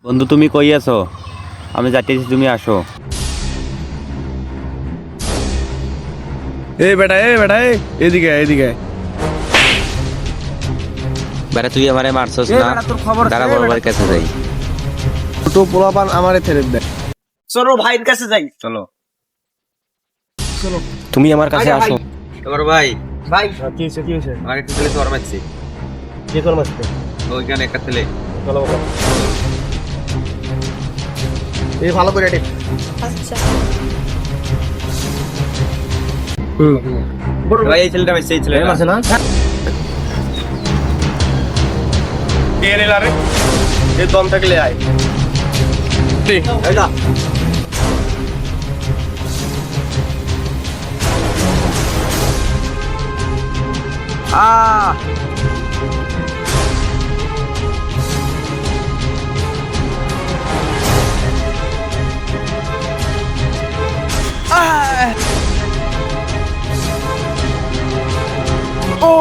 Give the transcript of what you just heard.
বন্ধু তুমি কই আছো? আমি যাইতেছি, তুমি আসো। বেটা এদিকে এদিকে বেটা তুই আমারে মারছস এ না? বেটা, তোর খবর আছে? দাঁড়া এ বড় বেটা, ভাইয়ের কাছে যাই। ছোট পোলাপান আমারে ছেড়ে দেয়। চলো ভাইয়ের কাছে যাই। চলো। চলো তুমি আমার কাছে আরে ভাই। আসো। বড় ভাই, ভাই কি হয়েছে? আমার একটা ছেলে চর মারছে। কে তোর মাসতে? ওইখানে একটা ছেলে। চলো বাবা। এই ভালো করে এটি। আচ্ছা ভাই এই ছেলেটা মারছে, এই ছেলেটা আছে না? কে রে লারে? এই দম থাকলে আয়। এই যা। ও